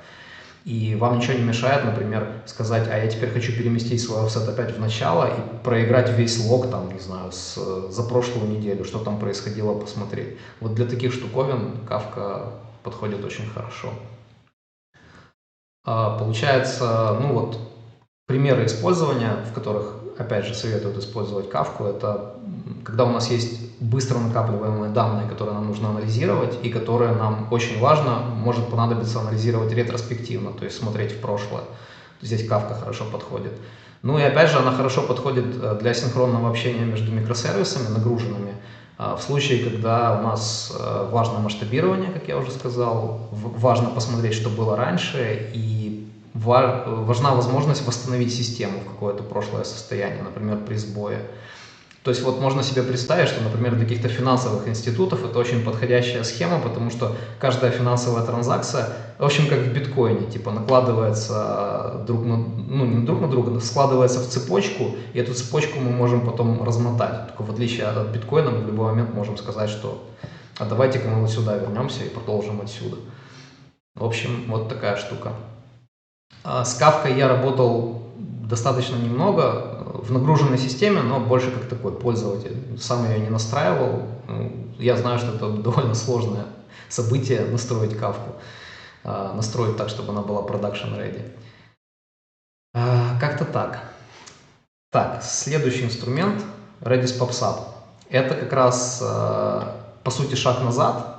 И вам ничего не мешает, например, сказать, а я теперь хочу переместить свой офсет опять в начало и проиграть весь лог, там, не знаю, за прошлую неделю, что там происходило, посмотреть. Вот для таких штуковин Kafka подходит очень хорошо. Получается, ну вот, примеры использования, в которых, опять же, советуют использовать Kafka, это когда у нас есть быстро накапливаемые данные, которые нам нужно анализировать и которые нам очень важно, может понадобиться анализировать ретроспективно, то есть смотреть в прошлое. Здесь Kafka хорошо подходит. Ну и опять же, она хорошо подходит для синхронного общения между микросервисами, нагруженными. В случае, когда у нас важно масштабирование, как я уже сказал, важно посмотреть, что было раньше, и важна возможность восстановить систему в какое-то прошлое состояние, например, при сбое. То есть вот можно себе представить, что, например, для каких-то финансовых институтов это очень подходящая схема, потому что каждая финансовая транзакция, в общем, как в биткоине, типа накладывается не друг на друга, но складывается в цепочку, и эту цепочку мы можем потом размотать. Только в отличие от биткоина мы в любой момент можем сказать, что а давайте-ка мы вот сюда вернемся и продолжим отсюда. В общем, вот такая штука. С Kafka я работал достаточно немного в нагруженной системе, но больше как такой пользователь. Сам ее не настраивал. Я знаю, что это довольно сложное событие настроить Kafka. Настроить так, чтобы она была production ready. Как-то так. Так, следующий инструмент Redis PubSub. Это как раз, по сути, шаг назад,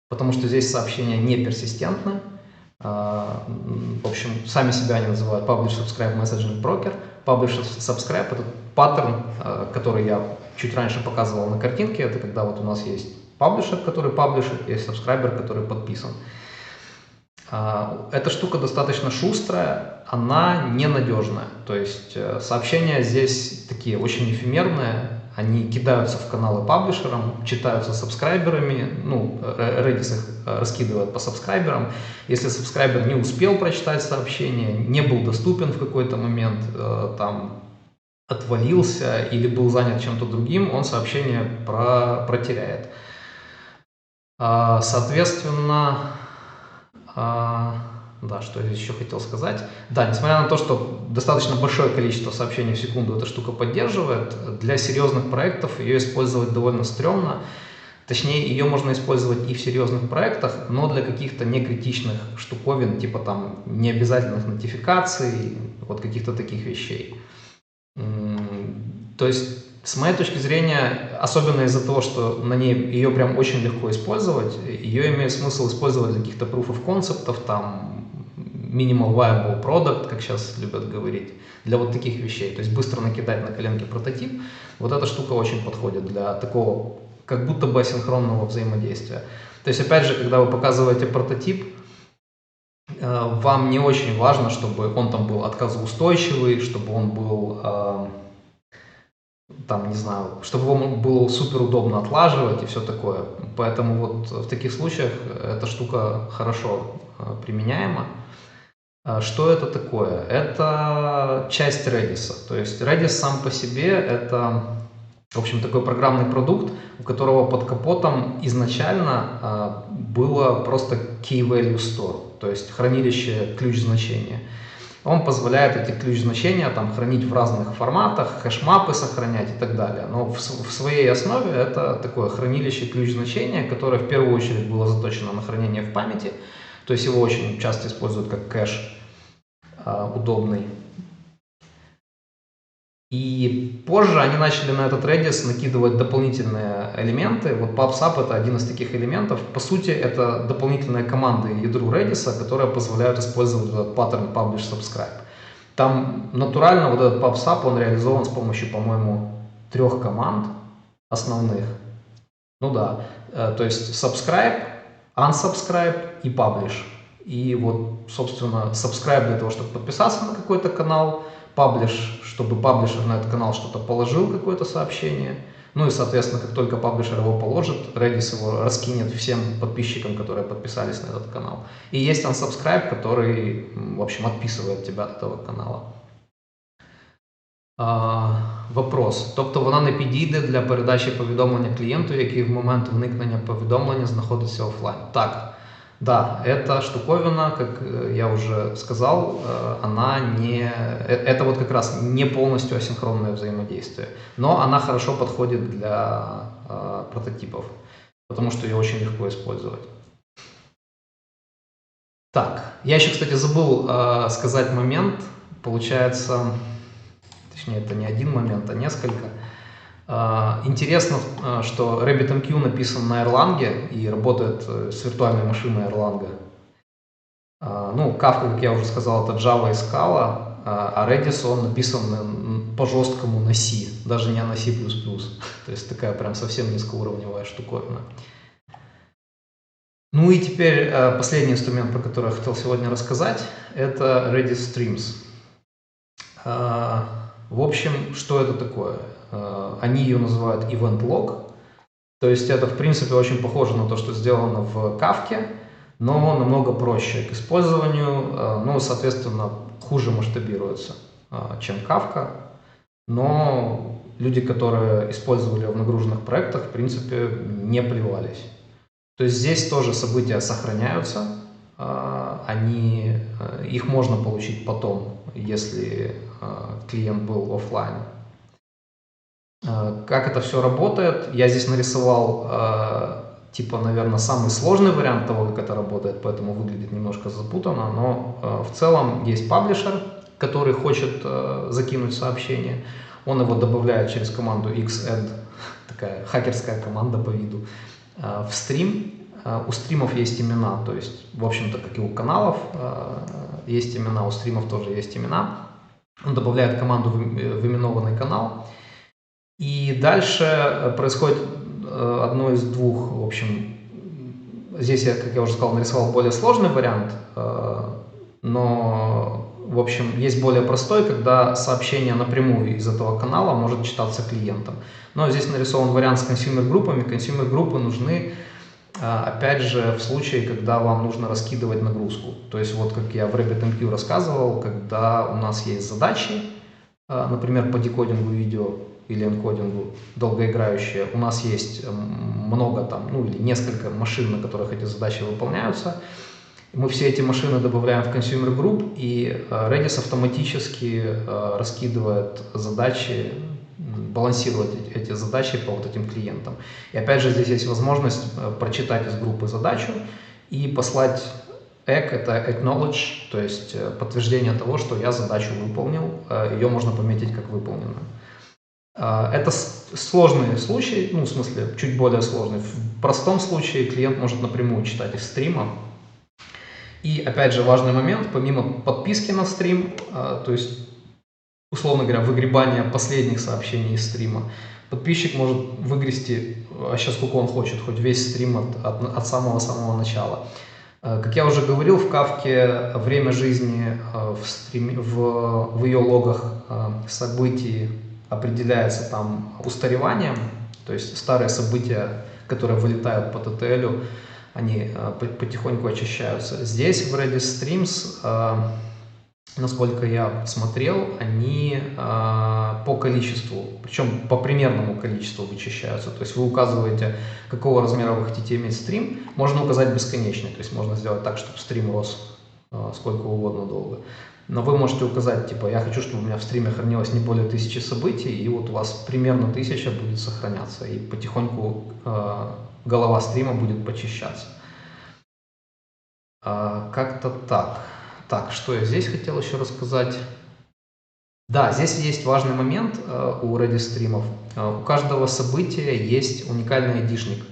потому что здесь сообщения не персистентны. В общем, сами себя они называют Publish, Subscribe, Messaging Broker. Publish, Subscribe – это паттерн, который я чуть раньше показывал на картинке. Это когда вот у нас есть паблишер, который паблишит, есть сабскрайбер, который подписан. Эта штука достаточно шустрая, она ненадежная. То есть сообщения здесь такие очень эфемерные, они кидаются в каналы паблишерам, читаются сабскрайберами, ну, Redis их раскидывает по сабскрайберам. Если сабскрайбер не успел прочитать сообщение, не был доступен в какой-то момент, там, отвалился или был занят чем-то другим, он сообщение протеряет. Соответственно, да, что я еще хотел сказать. Да, несмотря на то, что достаточно большое количество сообщений в секунду эта штука поддерживает, для серьезных проектов ее использовать довольно стрёмно. Точнее, ее можно использовать и в серьезных проектах, но для каких-то некритичных штуковин, типа там необязательных нотификаций, вот каких-то таких вещей. То есть, с моей точки зрения, особенно из-за того, что на ней ее прям очень легко использовать, ее имеет смысл использовать для каких-то proof of concept'ов, там, minimal viable product, как сейчас любят говорить, для вот таких вещей. То есть быстро накидать на коленке прототип. Вот эта штука очень подходит для такого, как будто бы асинхронного взаимодействия. То есть, опять же, когда вы показываете прототип, вам не очень важно, чтобы он там был отказоустойчивый, чтобы он был, там, не знаю, чтобы его было супер удобно отлаживать и все такое. Поэтому вот в таких случаях эта штука хорошо применяема. Что это такое? Это часть Redis. То есть Redis сам по себе это, в общем, такой программный продукт, у которого под капотом изначально было просто Key Value Store, то есть хранилище ключ-значения. Он позволяет эти ключ-значения там хранить в разных форматах, хэшмапы сохранять и так далее. Но в своей основе это такое хранилище ключ-значения, которое в первую очередь было заточено на хранение в памяти. То есть его очень часто используют как кэш удобный. И позже они начали на этот Redis накидывать дополнительные элементы. Вот PubSub это один из таких элементов. По сути, это дополнительные команды ядру Redis, которые позволяют использовать этот паттерн Publish Subscribe. Там натурально вот этот PubSub, он реализован с помощью, по-моему, 3 команд основных. Ну да, то есть Subscribe, Unsubscribe и Publish. И вот, собственно, Subscribe для того, чтобы подписаться на какой-то канал, Publish, чтобы паблишер на этот канал что-то положил, какое-то сообщение. Ну и, соответственно, как только паблишер его положит, Redis его раскинет всем подписчикам, которые подписались на этот канал. И есть Unsubscribe, который, в общем, отписывает тебя от этого канала. Вопрос. Тобто вона не підійде для передачі повідомлення клієнту, який в момент вникнення повідомлення знаходиться офлайн. Так. Да, эта штуковина, как я уже сказал, она не... Это вот как раз не полностью асинхронное взаимодействие, но она хорошо подходит для прототипов, потому что ее очень легко использовать. Так, я еще, кстати, забыл сказать момент, получается, точнее, это не один момент, а несколько. Интересно, что RabbitMQ написан на Erlang и работает с виртуальной машиной Erlang. Ну, Kafka, как я уже сказал, это Java и Scala, а Redis он написан по-жесткому на C, даже не на C++. То есть такая прям совсем низкоуровневая штуковина. Ну и теперь последний инструмент, про который я хотел сегодня рассказать, это Redis Streams. В общем, что это такое? Они ее называют Event Log, то есть это в принципе очень похоже на то, что сделано в Kafka, но намного проще к использованию, ну, соответственно, хуже масштабируется, чем Kafka, но люди, которые использовали его в нагруженных проектах, в принципе, не плевались. То есть здесь тоже события сохраняются, их можно получить потом, если клиент был офлайн. Как это все работает? Я здесь нарисовал, типа, наверное, самый сложный вариант того, как это работает, поэтому выглядит немножко запутанно, но в целом есть паблишер, который хочет закинуть сообщение, он его добавляет через команду xadd, такая хакерская команда по виду, в стрим. У стримов есть имена, то есть, в общем-то, как и у каналов есть имена, у стримов тоже есть имена. Он добавляет команду в именованный канал. И дальше происходит одно из двух, в общем, здесь я, как я уже сказал, нарисовал более сложный вариант. но, в общем, есть более простой, когда сообщение напрямую из этого канала может читаться клиентом. Но здесь нарисован вариант с консюмер-группами. Консюмер-группы нужны, опять же, в случае, когда вам нужно раскидывать нагрузку. То есть, вот как я в RabbitMQ рассказывал, когда у нас есть задачи, например, по декодингу видео или энкодингу долгоиграющие, у нас есть много там, ну или несколько машин, на которых эти задачи выполняются. Мы все эти машины добавляем в Consumer Group, и Redis автоматически раскидывает задачи, балансировать эти задачи по вот этим клиентам. И опять же, здесь есть возможность прочитать из группы задачу и послать это acknowledge, то есть подтверждение того, что я задачу выполнил, ее можно пометить как выполненную. Это сложные случаи, ну, в смысле, чуть более сложные. В простом случае клиент может напрямую читать из стрима. И, опять же, важный момент, помимо подписки на стрим, то есть, условно говоря, выгребания последних сообщений из стрима, подписчик может выгрести вообще сколько он хочет, хоть весь стрим от самого-самого начала. Как я уже говорил, в Kafka время жизни в ее логах событий определяется там устареванием, то есть старые события, которые вылетают по TTL, они потихоньку очищаются. Здесь в Redis Streams, насколько я смотрел, они по количеству, причем по примерному количеству вычищаются. То есть вы указываете, какого размера вы хотите иметь стрим. Можно указать бесконечный, то есть можно сделать так, чтобы стрим рос сколько угодно долго. Но вы можете указать, типа, я хочу, чтобы у меня в стриме хранилось не более 1000 событий, и вот у вас примерно 1000 будет сохраняться, и потихоньку голова стрима будет почищаться. Как-то так. Так, что я здесь хотел еще рассказать? Да, здесь есть важный момент у Redis стримов. У каждого события есть уникальный айдишник.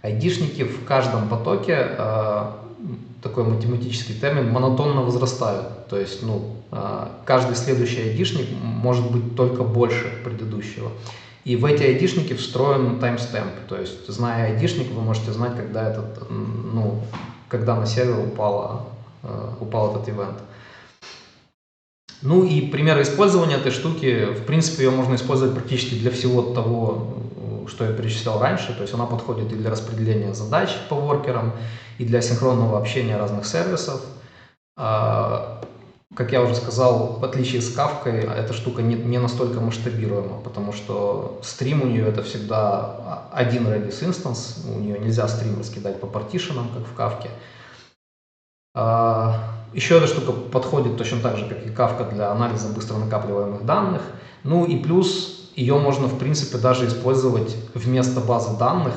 Айдишники в каждом потоке, такой математический термин, монотонно возрастают. То есть, каждый следующий айдишник может быть только больше предыдущего. И в эти айдишники встроен таймстемп. То есть, зная айдишник, вы можете знать, когда на сервер упал этот ивент. Ну и примеры использования этой штуки, в принципе, ее можно использовать практически для всего того, что я перечислял раньше. То есть она подходит и для распределения задач по воркерам, и для синхронного общения разных сервисов. Как я уже сказал, в отличие с Kafka, эта штука не настолько масштабируема, потому что стрим у нее это всегда один Redis инстанс, у нее нельзя стрим раскидать по партишенам, как в Kafka. Еще эта штука подходит точно так же, как и Kafka, для анализа быстро накапливаемых данных. Ну и плюс ее можно, в принципе, даже использовать вместо базы данных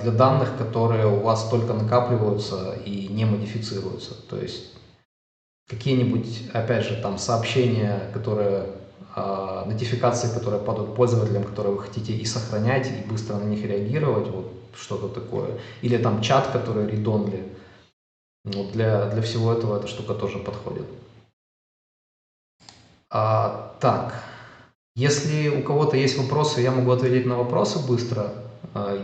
для данных, которые у вас только накапливаются и не модифицируются. То есть какие-нибудь, опять же, там сообщения, нотификации, которые падают пользователям, которые вы хотите и сохранять, и быстро на них реагировать, вот что-то такое. Или там чат, который read-only. Вот для всего этого эта штука тоже подходит. Так, если у кого-то есть вопросы, я могу ответить на вопросы быстро.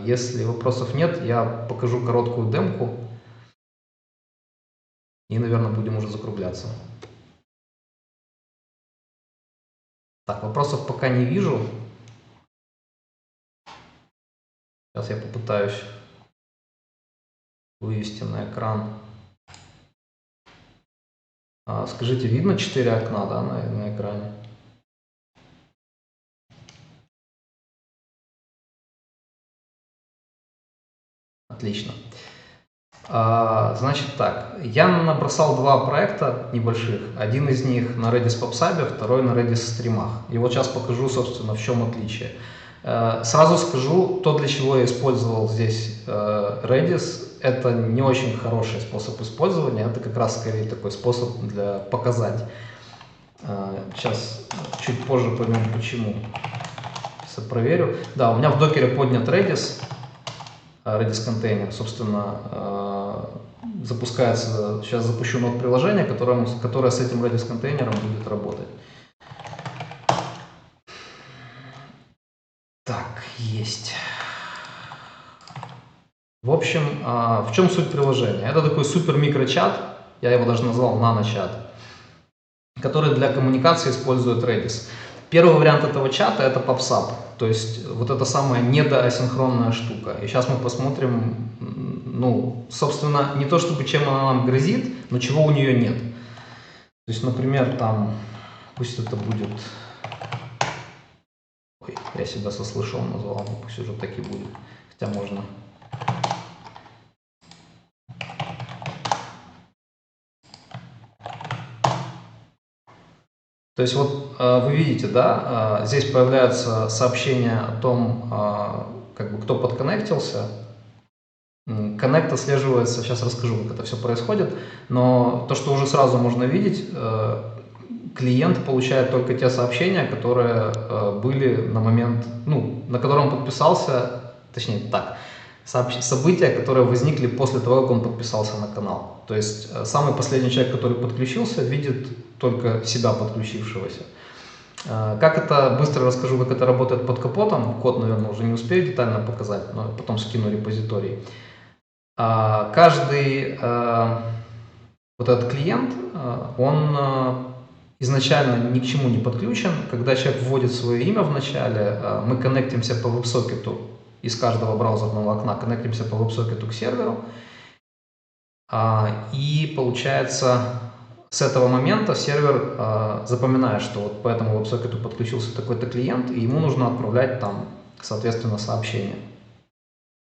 Если вопросов нет, я покажу короткую демку. И, наверное, будем уже закругляться. Так, вопросов пока не вижу. Сейчас я попытаюсь вывести на экран. Скажите, видно 4 окна, да, на экране? Отлично. Значит так, я набросал 2 проекта небольших. Один из них на Redis PubSub, второй на Redis стримах. И вот сейчас покажу, собственно, в чем отличие. Сразу скажу, то, для чего я использовал здесь Redis, это не очень хороший способ использования. Это как раз скорее такой способ для показать. Сейчас чуть позже поймем почему. Сейчас проверю. Да, у меня в докере поднят Redis контейнер, собственно, запускается, сейчас запущу нод приложения, которое с этим Redis контейнером будет работать. Так, есть. В общем, в чем суть приложения? Это такой супер микрочат, я его даже назвал наночат. который для коммуникации использует Redis. Первый вариант этого чата — это PubSub, то есть вот эта самая недоасинхронная штука. И сейчас мы посмотрим, ну, собственно, не то чтобы чем она нам грозит, но чего у нее нет. То есть, например, там, пусть это будет... Ой, я себя со слышом назвал, но пусть уже так и будет. Хотя можно... То есть вот вы видите, да, здесь появляются сообщения о том, как бы кто подконнектился. Коннект отслеживается, сейчас расскажу, как это все происходит, но то, что уже сразу можно видеть, клиент получает только те сообщения, которые были на момент, ну, на котором он подписался, точнее так, события, которые возникли после того, как он подписался на канал. То есть самый последний человек, который подключился, видит только себя подключившегося. Как это, быстро расскажу, как это работает под капотом. Код, наверное, уже не успею детально показать, но потом скину репозиторий. Каждый вот этот клиент, он изначально ни к чему не подключен. Когда человек вводит свое имя в начале, мы коннектимся по веб-сокету из каждого браузерного окна, коннектимся по веб-сокету к серверу. И получается, с этого момента сервер запоминает, что вот по этому веб-сокету подключился такой-то клиент, и ему нужно отправлять там, соответственно, сообщение.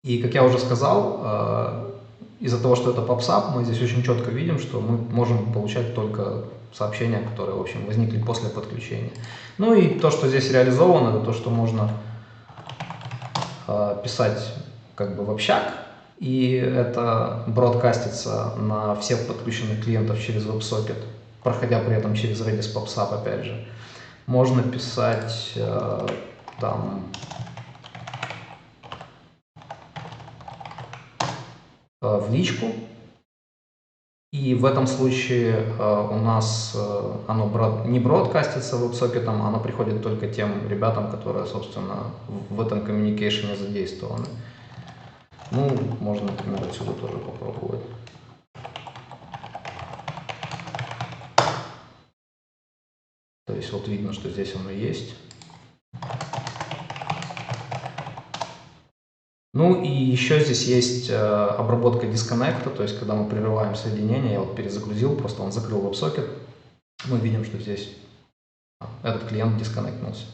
И, как я уже сказал, из-за того, что это PubSub, мы здесь очень четко видим, что мы можем получать только сообщения, которые, в общем, возникли после подключения. Ну и то, что здесь реализовано, это то, что можно писать как бы в общак, и это бродкастится на всех подключенных клиентов через WebSocket, проходя при этом через Redis PubSub, опять же. Можно писать там в личку, и в этом случае у нас оно не бродкастится веб-сокетом, оно приходит только тем ребятам, которые, собственно, в этом коммуникейшене задействованы. Ну, можно, например, отсюда тоже попробовать. То есть вот видно, что здесь оно есть. Ну и еще здесь есть обработка дисконнекта, то есть когда мы прерываем соединение, я вот перезагрузил, просто он закрыл WebSocket, мы видим, что здесь этот клиент дисконнектнулся.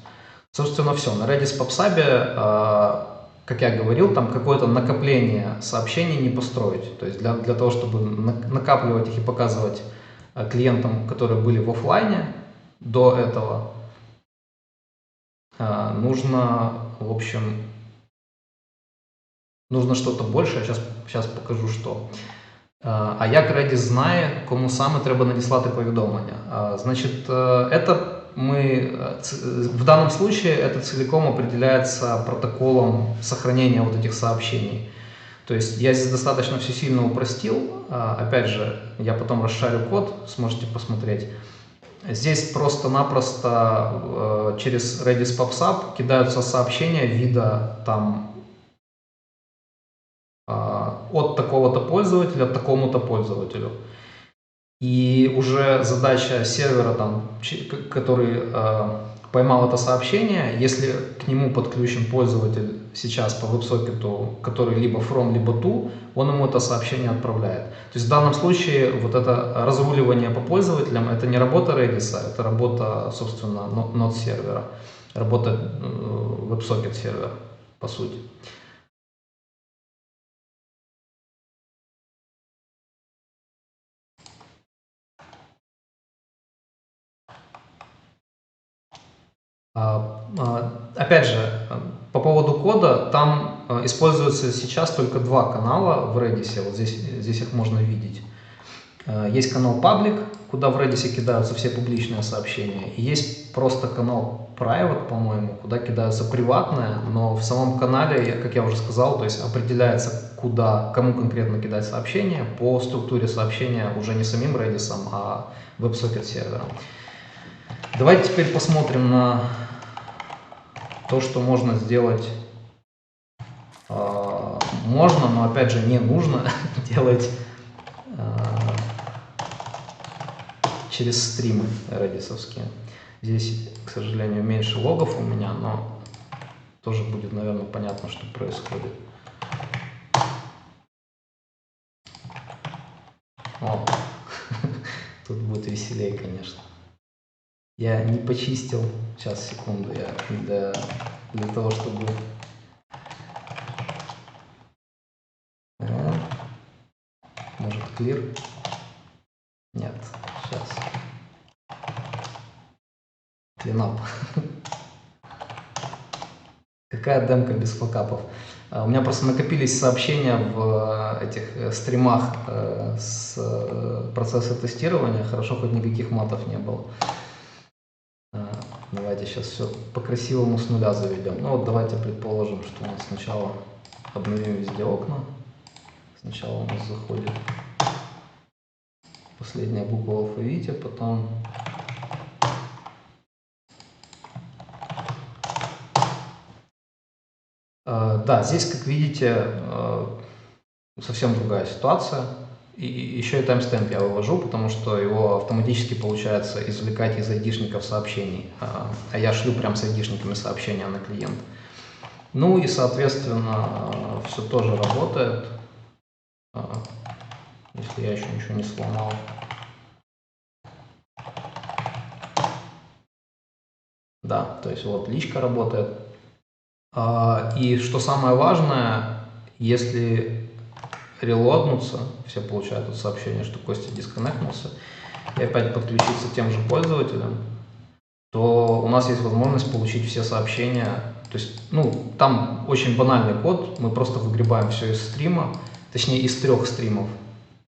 Собственно, все. На Redis PubSub, как я говорил, там какое-то накопление сообщений не построить. То есть для того, чтобы накапливать их и показывать клиентам, которые были в офлайне до этого, нужно, в общем, нужно что-то большее, зараз покажу що. А як Redis знає, кому саме треба надіслати повідомлення? Значит, в данном случае это целиком определяется протоколом сохранения вот этих сообщений. То есть я здесь достаточно все сильно упростил. Опять же, я потом расшарю код, сможете посмотреть. Здесь просто-напросто через Redis PubSub кидаются сообщения вида там от такого-то пользователя такому-то пользователю. И уже задача сервера, там, который поймал это сообщение, если к нему подключен пользователь сейчас по веб-сокету, который либо from, либо to, он ему это сообщение отправляет. То есть в данном случае вот это разруливание по пользователям, это не работа Redis, это работа, собственно, нод сервера, работа WebSocket сервера, по сути. Опять же, по поводу кода, там используется сейчас только два канала в Redis, вот здесь их можно видеть. Есть канал Public, куда в Redis кидаются все публичные сообщения, и есть просто канал Private, по-моему, куда кидаются приватные, но в самом канале, как я уже сказал, то есть определяется, кому конкретно кидать сообщения по структуре сообщения уже не самим Redis, а WebSocket сервером. Давайте теперь посмотрим на то, что можно сделать. Можно, но опять же не нужно делать через стримы редисовские. Здесь, к сожалению, меньше логов у меня, но тоже будет, наверное, понятно, что происходит. О, тут будет веселее, конечно. Я не почистил. Сейчас, секунду, я для того, чтобы... Может, clear? Нет, сейчас. Cleanup. Какая демка без факапов? У меня просто накопились сообщения в этих стримах с процесса тестирования. Хорошо, хоть никаких матов не было. Давайте сейчас все по-красивому с нуля заведем. Ну вот давайте предположим, что у нас сначала обновим везде окна. Сначала у нас заходит последняя буква в алфавите, потом да, здесь, как видите, совсем другая ситуация. И еще и таймстемп я вывожу, потому что его автоматически получается извлекать из айдишников сообщений. А я шлю прям с айдишниками сообщения на клиент. Ну и, соответственно, все тоже работает. Если я еще ничего не сломал. Да, то есть вот личка работает. И что самое важное, если релоднуться, все получают это сообщение, что Костя дисконнектнулся, и опять подключиться тем же пользователем, то у нас есть возможность получить все сообщения. То есть, ну, там очень банальный код, мы просто выгребаем все из стрима, точнее из 3 стримов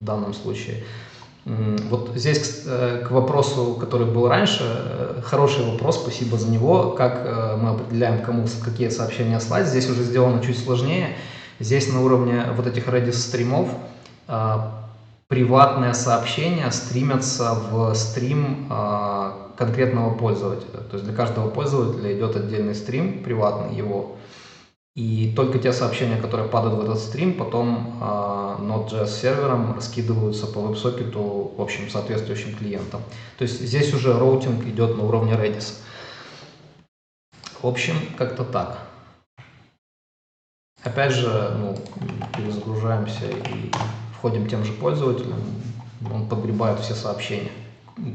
в данном случае. Вот здесь к вопросу, который был раньше, хороший вопрос, спасибо за него, как мы определяем, кому какие сообщения слать. Здесь уже сделано чуть сложнее. Здесь на уровне вот этих Redis стримов приватные сообщения стримятся в стрим конкретного пользователя. То есть для каждого пользователя идет отдельный стрим, приватный его. И только те сообщения, которые падают в этот стрим, потом Node.js сервером раскидываются по веб-сокету, в общем, соответствующим клиентам. То есть здесь уже роутинг идет на уровне Redis. В общем, как-то так. Опять же, ну, перезагружаемся и входим тем же пользователем, он подгребает все сообщения,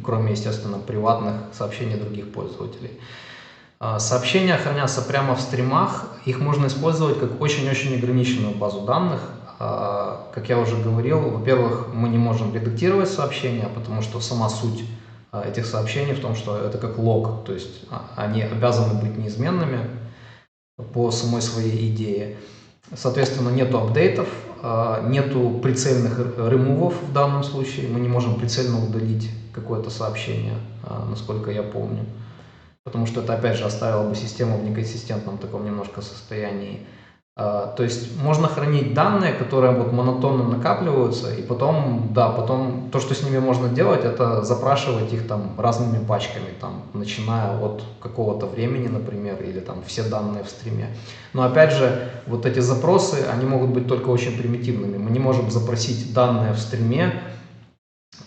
кроме, естественно, приватных сообщений других пользователей. Сообщения хранятся прямо в стримах, их можно использовать как очень-очень ограниченную базу данных. Как я уже говорил, во-первых, мы не можем редактировать сообщения, потому что сама суть этих сообщений в том, что это как лог, то есть они обязаны быть неизменными по самой своей идее. Соответственно, нету апдейтов, нету прицельных ремувов в данном случае, мы не можем прицельно удалить какое-то сообщение, насколько я помню. Потому что это, опять же, оставило бы систему в неконсистентном таком немножко состоянии. То есть можно хранить данные, которые вот монотонно накапливаются, и потом, да, потом то, что с ними можно делать, это запрашивать их там разными пачками, там, начиная от какого-то времени, например, или там все данные в стриме. Но опять же, вот эти запросы, они могут быть только очень примитивными. Мы не можем запросить данные в стриме,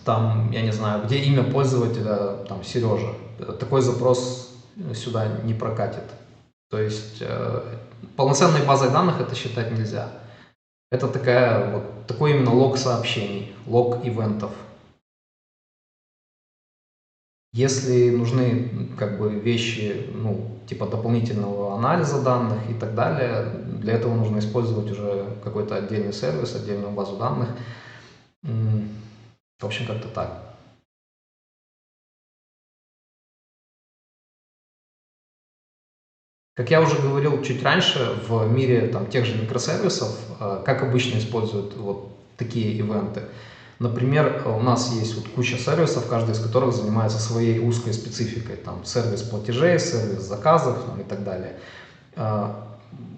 там, я не знаю, где имя пользователя, там, Сережа. Такой запрос сюда не прокатит. То есть полноценной базой данных это считать нельзя. Это такой именно лог сообщений, лог ивентов. Если нужны как бы вещи, ну, типа дополнительного анализа данных и так далее, для этого нужно использовать уже какой-то отдельный сервис, отдельную базу данных. В общем, как-то так. Как я уже говорил чуть раньше, в мире там, тех же микросервисов, как обычно используют вот такие ивенты. Например, у нас есть вот куча сервисов, каждый из которых занимается своей узкой спецификой. Там сервис платежей, сервис заказов, ну, и так далее.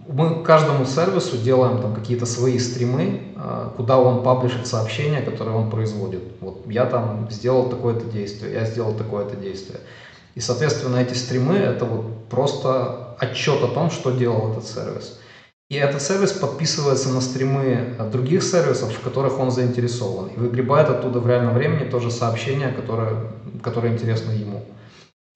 Мы каждому сервису делаем там какие-то свои стримы, куда он паблишит сообщения, которые он производит. Вот я там сделал такое-то действие, я сделал такое-то действие. И, соответственно, эти стримы — это вот просто отчет о том, что делал этот сервис. И этот сервис подписывается на стримы других сервисов, в которых он заинтересован, и выгребает оттуда в реальном времени тоже сообщения, которые интересны ему.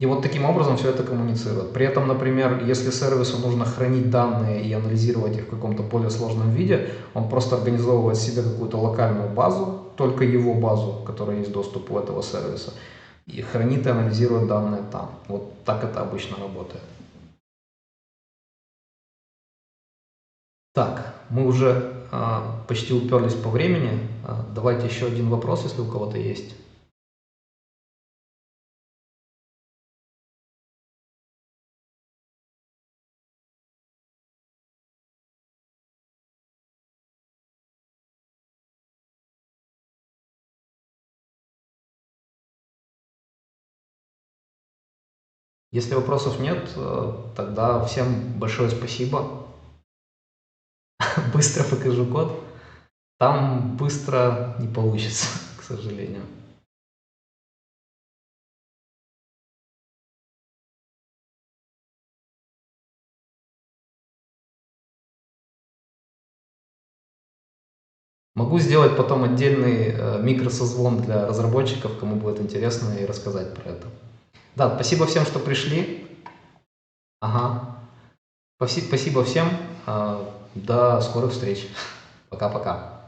И вот таким образом все это коммуницирует. При этом, например, если сервису нужно хранить данные и анализировать их в каком-то более сложном виде, он просто организовывает себе какую-то локальную базу, только его базу, в которой есть доступ у этого сервиса, и хранит и анализирует данные там. Вот так это обычно работает. Так, мы уже почти уперлись по времени. Давайте еще один вопрос, если у кого-то есть. Если вопросов нет, тогда всем большое спасибо. Быстро покажу код. Там быстро не получится, к сожалению. Могу сделать потом отдельный микросозвон для разработчиков, кому будет интересно, и рассказать про это. Да, спасибо всем, что пришли. Ага. Спасибо всем. До скорых встреч. Пока-пока.